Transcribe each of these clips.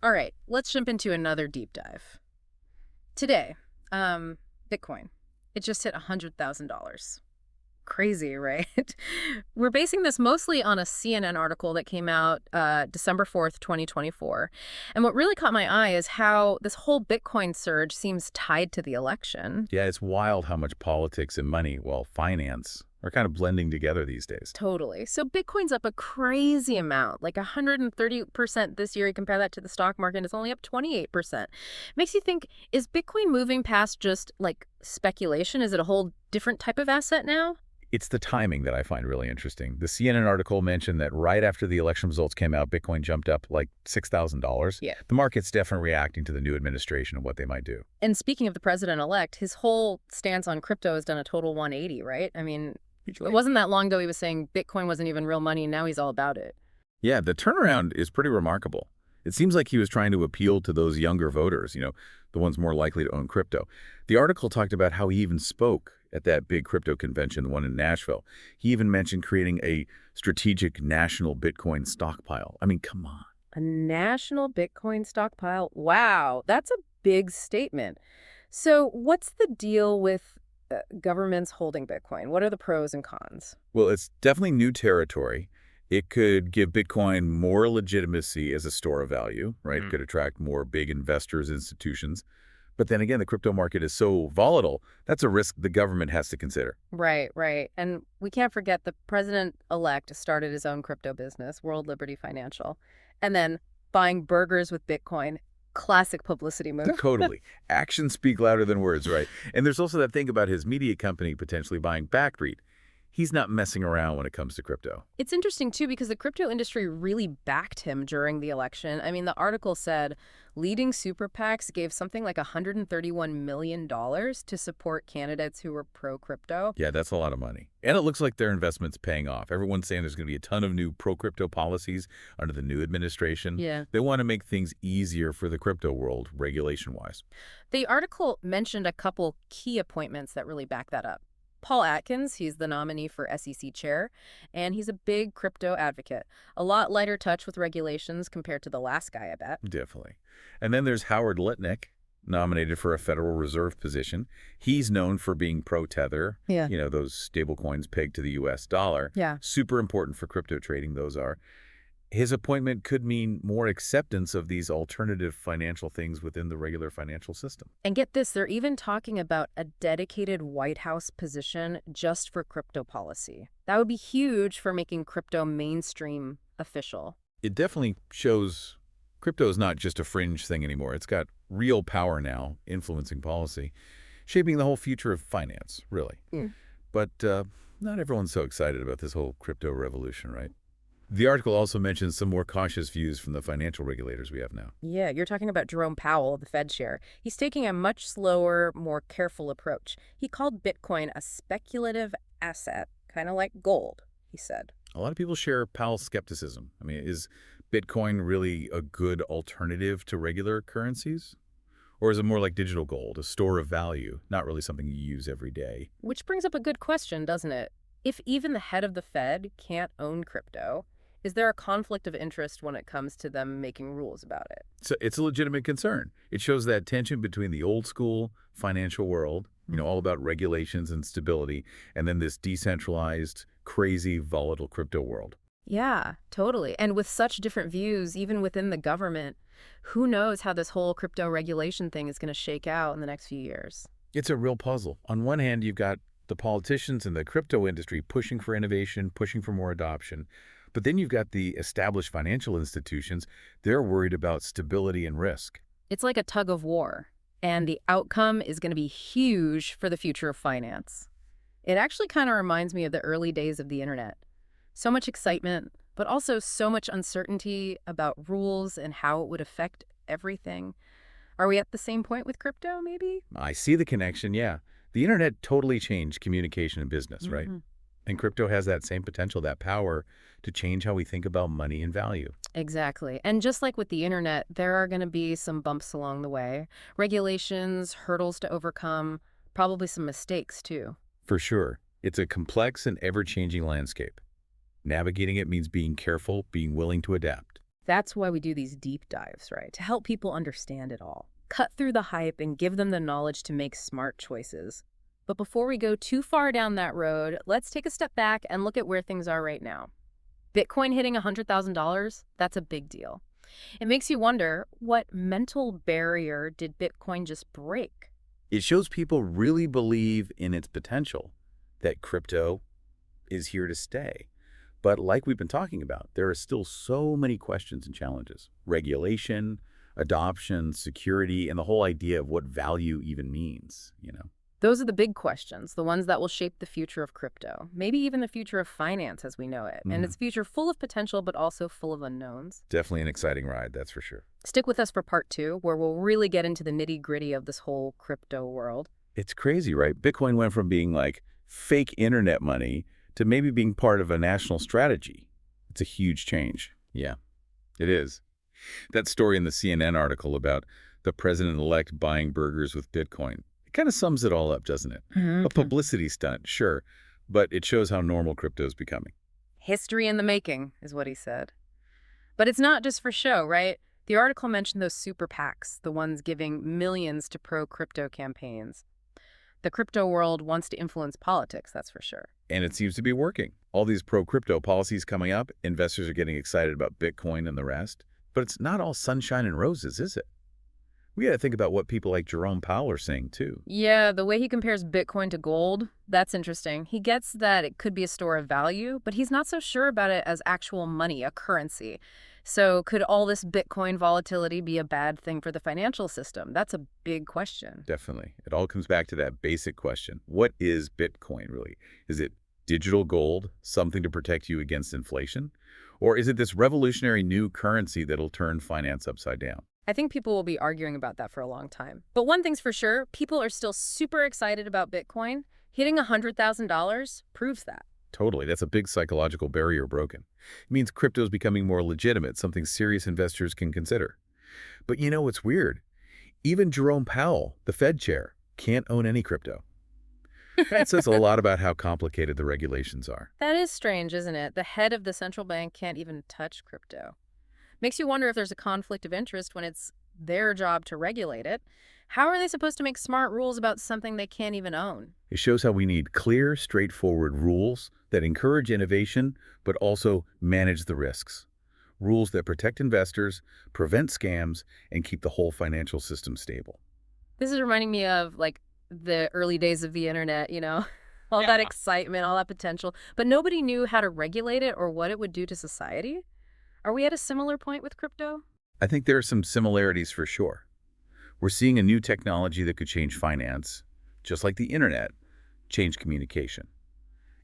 All right, let's jump into another deep dive. Today, Bitcoin, it just hit $100,000. Crazy, right? We're basing this mostly on a CNN article that came out December 4th, 2024. And what really caught my eye is how this whole Bitcoin surge seems tied to the election. Yeah, it's wild how much politics and money, well, finance, are kind of blending together these days. Totally. So Bitcoin's up a crazy amount, like 130% this year. You compare that to the stock market, it's only up 28%. Makes you think, is Bitcoin moving past just like speculation? Is it a whole different type of asset now? It's the timing that I find really interesting. The CNN article mentioned that right after the election results came out, Bitcoin jumped up like $6,000. Yeah. The market's definitely reacting to the new administration and what they might do. And speaking of the president-elect, his whole stance on crypto has done a total 180, right? I mean, it wasn't that long ago he was saying Bitcoin wasn't even real money, and now he's all about it. Yeah, the turnaround is pretty remarkable. It seems like he was trying to appeal to those younger voters, the ones more likely to own crypto. The article talked about how he even spoke at that big crypto convention, the one in Nashville. He even mentioned creating a strategic national Bitcoin stockpile. I mean, come on. A national Bitcoin stockpile? Wow, that's a big statement. So what's the deal with governments holding Bitcoin? What are the pros and cons? Well, it's definitely new territory. It could give Bitcoin more legitimacy as a store of value, right? It could attract more big investors, institutions. But then again, the crypto market is so volatile, that's a risk the government has to consider. Right, right. And we can't forget the president-elect started his own crypto business, World Liberty Financial, and then buying burgers with Bitcoin. Classic publicity move. Totally. Actions speak louder than words, right? And there's also that thing about his media company potentially buying Backstreet. He's not messing around when it comes to crypto. It's interesting, too, because the crypto industry really backed him during the election. I mean, the article said leading super PACs gave something like $131 million to support candidates who were pro-crypto. Yeah, that's a lot of money. And it looks like their investment's paying off. Everyone's saying there's going to be a ton of new pro-crypto policies under the new administration. Yeah. They want to make things easier for the crypto world, regulation-wise. The article mentioned a couple key appointments that really back that up. Paul Atkins, he's the nominee for SEC chair, and he's a big crypto advocate. A lot lighter touch with regulations compared to the last guy, I bet. Definitely. And then there's Howard Lutnick, nominated for a Federal Reserve position. He's known for being pro-Tether, Yeah. those stable coins pegged to the U.S. dollar. Yeah. Super important for crypto trading, those are. His appointment could mean more acceptance of these alternative financial things within the regular financial system. And get this, they're even talking about a dedicated White House position just for crypto policy. That would be huge for making crypto mainstream official. It definitely shows crypto is not just a fringe thing anymore. It's got real power now, influencing policy, shaping the whole future of finance, really. Mm. But not everyone's so excited about this whole crypto revolution, right? The article also mentions some more cautious views from the financial regulators we have now. Yeah, you're talking about Jerome Powell, the Fed chair. He's taking a much slower, more careful approach. He called Bitcoin a speculative asset, kind of like gold, he said. A lot of people share Powell's skepticism. I mean, is Bitcoin really a good alternative to regular currencies? Or is it more like digital gold, a store of value, not really something you use every day? Which brings up a good question, doesn't it? If even the head of the Fed can't own crypto, is there a conflict of interest when it comes to them making rules about it? So it's a legitimate concern. It shows that tension between the old school financial world, all about regulations and stability, and then this decentralized, crazy, volatile crypto world. Yeah, totally. And with such different views, even within the government, who knows how this whole crypto regulation thing is going to shake out in the next few years? It's a real puzzle. On one hand, you've got the politicians and the crypto industry pushing for innovation, pushing for more adoption. But then you've got the established financial institutions. They're worried about stability and risk. It's like a tug of war, and the outcome is going to be huge for the future of finance. It actually kind of reminds me of the early days of the internet. So much excitement, but also so much uncertainty about rules and how it would affect everything. Are we at the same point with crypto, maybe? I see the connection, yeah. The internet totally changed communication and business, right? And crypto has that same potential, that power to change how we think about money and value. Exactly. And just like with the internet, there are going to be some bumps along the way. Regulations, hurdles to overcome, probably some mistakes too. For sure. It's a complex and ever-changing landscape. Navigating it means being careful, being willing to adapt. That's why we do these deep dives, right? To help people understand it all. Cut through the hype and give them the knowledge to make smart choices. But before we go too far down that road, let's take a step back and look at where things are right now. Bitcoin hitting $100,000, that's a big deal. It makes you wonder, what mental barrier did Bitcoin just break? It shows people really believe in its potential, that crypto is here to stay. But like we've been talking about, there are still so many questions and challenges. Regulation, adoption, security, and the whole idea of what value even means. Those are the big questions, the ones that will shape the future of crypto, maybe even the future of finance as we know it. And its future full of potential, but also full of unknowns. Definitely an exciting ride, that's for sure. Stick with us for part 2, where we'll really get into the nitty-gritty of this whole crypto world. It's crazy, right? Bitcoin went from being like fake internet money to maybe being part of a national strategy. It's a huge change. Yeah, it is. That story in the CNN article about the president-elect buying burgers with Bitcoin, it kind of sums it all up, doesn't it? A publicity stunt, sure, but it shows how normal crypto is becoming. History in the making, is what he said. But it's not just for show, right? The article mentioned those super PACs, the ones giving millions to pro-crypto campaigns. The crypto world wants to influence politics, that's for sure. And it seems to be working. All these pro-crypto policies coming up, investors are getting excited about Bitcoin and the rest. But it's not all sunshine and roses, is it? We got to think about what people like Jerome Powell are saying, too. Yeah, the way he compares Bitcoin to gold, that's interesting. He gets that it could be a store of value, but he's not so sure about it as actual money, a currency. So could all this Bitcoin volatility be a bad thing for the financial system? That's a big question. Definitely. It all comes back to that basic question. What is Bitcoin, really? Is it digital gold, something to protect you against inflation? Or is it this revolutionary new currency that'll turn finance upside down? I think people will be arguing about that for a long time. But one thing's for sure, people are still super excited about Bitcoin. Hitting $100,000 proves that. Totally. That's a big psychological barrier broken. It means crypto is becoming more legitimate, something serious investors can consider. But you know what's weird? Even Jerome Powell, the Fed chair, can't own any crypto. That says a lot about how complicated the regulations are. That is strange, isn't it? The head of the central bank can't even touch crypto. Makes you wonder if there's a conflict of interest when it's their job to regulate it. How are they supposed to make smart rules about something they can't even own? It shows how we need clear, straightforward rules that encourage innovation, but also manage the risks. Rules that protect investors, prevent scams, and keep the whole financial system stable. This is reminding me of, like, the early days of the internet, all that excitement, all that potential. But nobody knew how to regulate it or what it would do to society. Are we at a similar point with crypto? I think there are some similarities for sure. We're seeing a new technology that could change finance, just like the internet changed communication.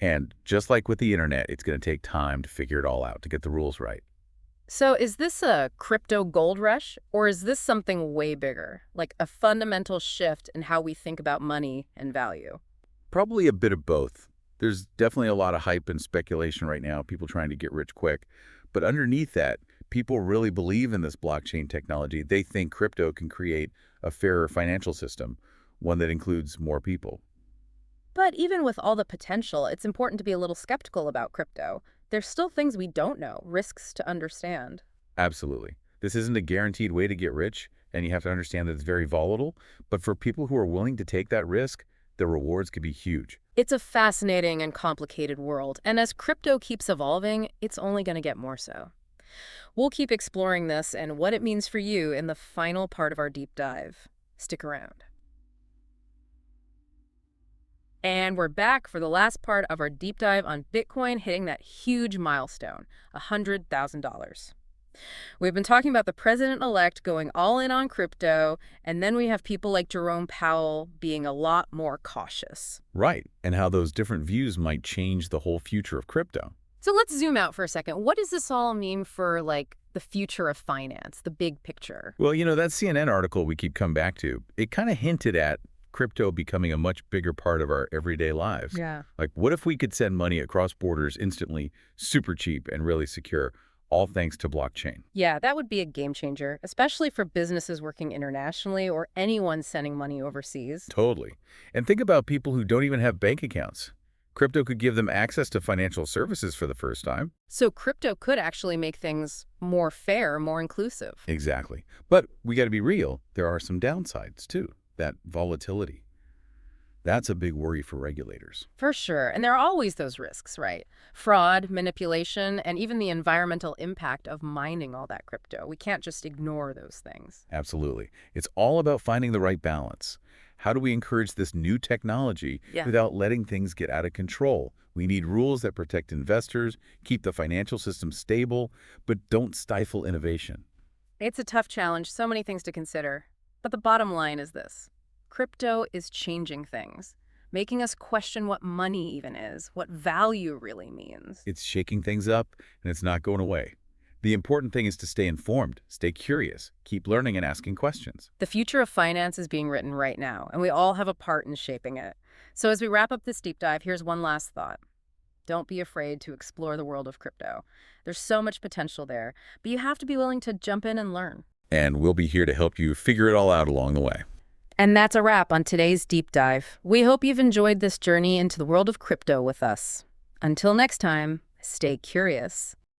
And just like with the internet, it's going to take time to figure it all out, to get the rules right. So is this a crypto gold rush, or is this something way bigger, like a fundamental shift in how we think about money and value? Probably a bit of both. There's definitely a lot of hype and speculation right now, people trying to get rich quick. But underneath that, people really believe in this blockchain technology. They think crypto can create a fairer financial system, one that includes more people. But even with all the potential, it's important to be a little skeptical about crypto. There's still things we don't know, risks to understand. Absolutely. This isn't a guaranteed way to get rich, and you have to understand that it's very volatile. But for people who are willing to take that risk, the rewards could be huge. It's a fascinating and complicated world, and as crypto keeps evolving, it's only going to get more so. We'll keep exploring this and what it means for you in the final part of our deep dive. Stick around. And we're back for the last part of our deep dive on Bitcoin hitting that huge milestone, $100,000. We've been talking about the president-elect going all in on crypto, and then we have people like Jerome Powell being a lot more cautious. Right, and how those different views might change the whole future of crypto. So let's zoom out for a second. What does this all mean for, like, the future of finance, the big picture? Well, that CNN article we keep coming back to, it kind of hinted at crypto becoming a much bigger part of our everyday lives. Yeah. Like, what if we could send money across borders instantly, super cheap and really secure, all thanks to blockchain? Yeah, that would be a game changer, especially for businesses working internationally or anyone sending money overseas. Totally. And think about people who don't even have bank accounts. Crypto could give them access to financial services for the first time. So crypto could actually make things more fair, more inclusive. Exactly. But we got to be real. There are some downsides, too. That volatility. That's a big worry for regulators. For sure. And there are always those risks, right? Fraud, manipulation, and even the environmental impact of mining all that crypto. We can't just ignore those things. Absolutely. It's all about finding the right balance. How do we encourage this new technology Yeah. without letting things get out of control? We need rules that protect investors, keep the financial system stable, but don't stifle innovation. It's a tough challenge, so many things to consider. But the bottom line is this. Crypto is changing things, making us question what money even is, what value really means. It's shaking things up, and it's not going away. The important thing is to stay informed, stay curious, keep learning and asking questions. The future of finance is being written right now, and we all have a part in shaping it. So as we wrap up this deep dive, here's one last thought. Don't be afraid to explore the world of crypto. There's so much potential there, but you have to be willing to jump in and learn. And we'll be here to help you figure it all out along the way. And that's a wrap on today's deep dive. We hope you've enjoyed this journey into the world of crypto with us. Until next time, stay curious.